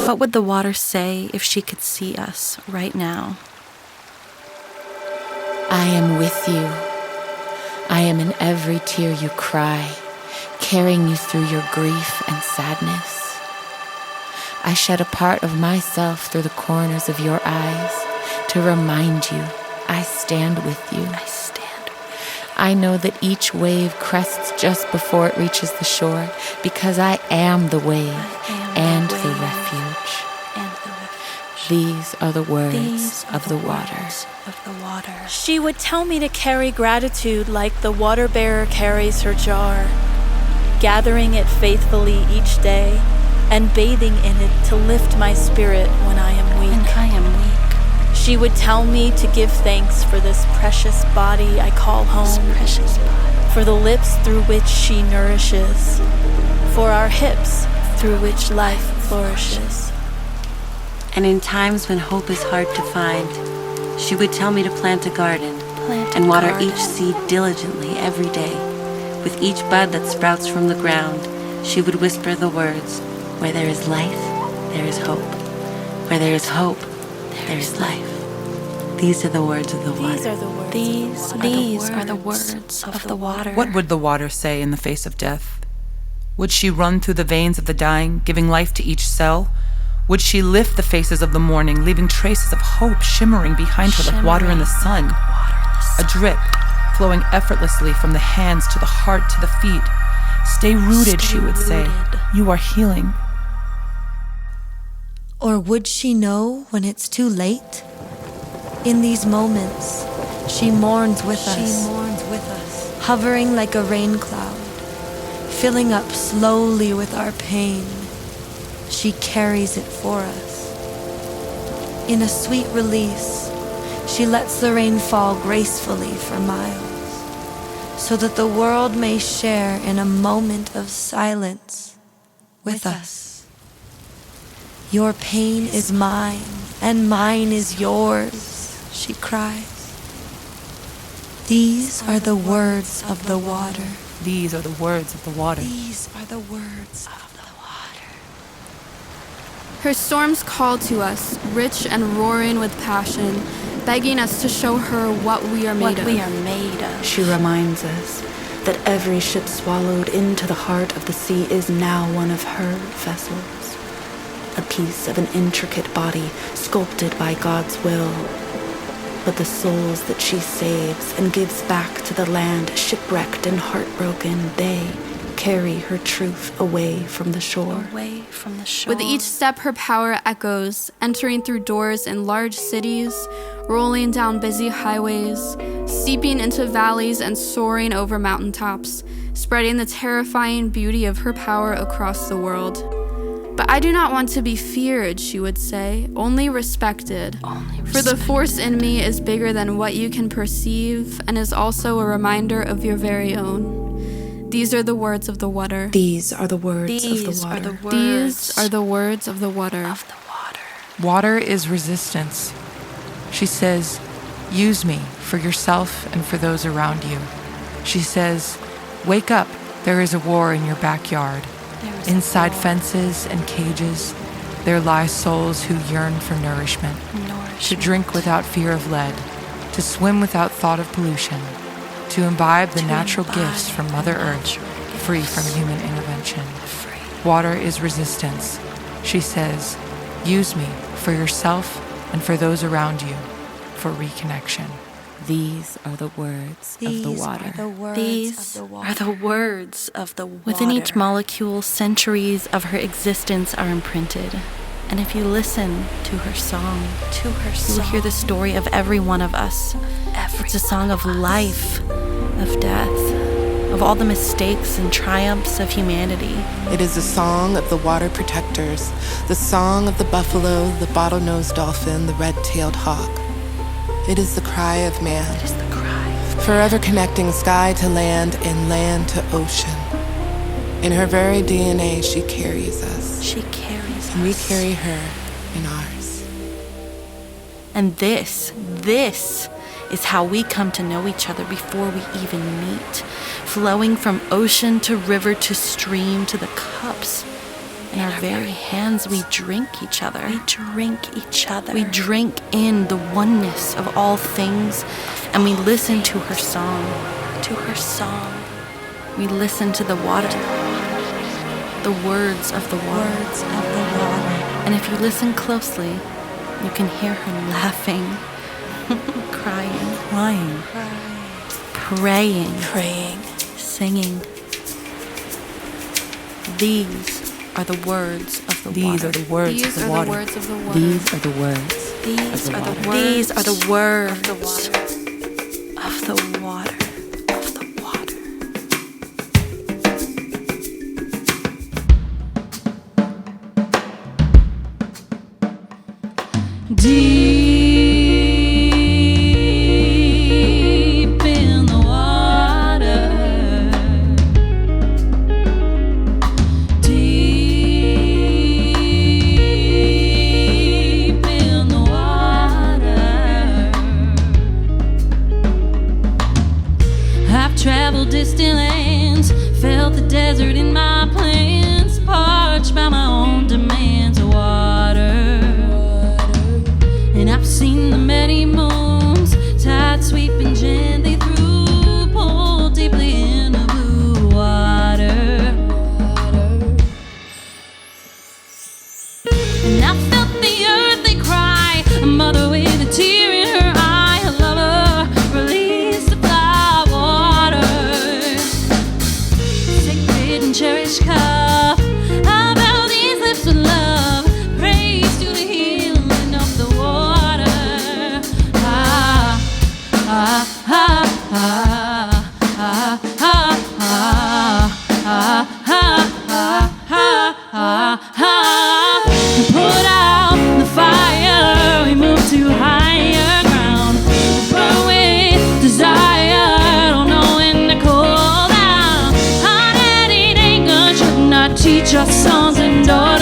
What would the water say if she could see us right now? I am with you. I am in every tear you cry, carrying you through your grief and sadness. I shed a part of myself through the corners of your eyes to remind you I stand with you. I know that each wave crests just before it reaches the shore because I am the wave and the refuge. These are the words of the water. She would tell me to carry gratitude like the water bearer carries her jar, gathering it faithfully each day and bathing in it to lift my spirit when I am weak. She would tell me to give thanks for this precious body I call home, for the lips through which she nourishes, for our hips through which life flourishes. And in times when hope is hard to find, she would tell me to plant a garden and water each seed diligently every day. With each bud that sprouts from the ground, she would whisper the words, "Where there is life, there is hope. Where there is hope, there is life." These are the words of the water. These are the words of the water. What would the water say in the face of death? Would she run through the veins of the dying, giving life to each cell? Would she lift the faces of the morning, leaving traces of hope shimmering behind her like water in the sun? A drip flowing effortlessly from the hands to the heart to the feet. Stay rooted, she would say. You are healing. Or would she know when it's too late? In these moments, she mourns with us, hovering like a rain cloud, filling up slowly with our pain. She carries it for us. In a sweet release, she lets the rain fall gracefully for miles, so that the world may share in a moment of silence with us. Your pain is mine, and mine is yours, she cries. These are the words of the water. These are the words of the water. These are the words of the water. Her storms call to us, rich and roaring with passion, begging us to show her what we are made of. She reminds us that every ship swallowed into the heart of the sea is now one of her vessels, a piece of an intricate body sculpted by God's will. But the souls that she saves and gives back to the land, shipwrecked and heartbroken, they carry her truth away from the shore. With each step, her power echoes, entering through doors in large cities, rolling down busy highways, seeping into valleys and soaring over mountaintops, spreading the terrifying beauty of her power across the world. But I do not want to be feared, she would say, only respected. For the force in me is bigger than what you can perceive and is also a reminder of your very own. These are the words of the water. These are the words of the water. These are the words of the water. Water is resistance. She says, use me for yourself and for those around you. She says, wake up, there is a war in your backyard. Inside fences and cages, there lie souls who yearn for nourishment, to drink without fear of lead, to swim without thought of pollution, to imbibe the natural gifts from Mother Earth, free from human intervention. Water is resistance. She says, use me for yourself and for those around you, for reconnection. These are the words of the water. These are the words of the water. Within each molecule, centuries of her existence are imprinted. And if you listen to her song, you will hear the story of every one of us. It's a song of life, of death, of all the mistakes and triumphs of humanity. It is a song of the water protectors, the song of the buffalo, the bottlenose dolphin, the red-tailed hawk. It is the cry of man. It is the cry. Forever connecting sky to land and land to ocean. In her very DNA, she carries us. She carries us. And we carry her in ours. And this is how we come to know each other before we even meet, flowing from ocean to river to stream to the cups In our very hands, we drink each other. We drink each other. We drink in the oneness of all things, and we listen to her song. To her song. We listen to the water. The words of the water. Words of the water. And if you listen closely, you can hear her laughing, crying, praying, singing. These are the words of the water. These are the words of the water. These are the words. These are the words. These are the words of the water. Of the water. Of the water. Deep in the water. Deep in the water. I've traveled distant lands, felt the desert in my plans, parched by my own demands of water. And I've seen the many moons, tide sweeping gently through, pulled deeply into blue water. And I felt the earthly cry, a mother with a tear in her eye, a lover released the fly water. Sacred and cherished cup, I bow these lips with love, praise to the healing of the water. Ah, ah, ah, ah, ah, ah, ah, ah, ah, ah. We put out the fire, we move to higher ground. We burn with desire, don't know when to cool down. Hard-headed anger should not teach us sons and daughters.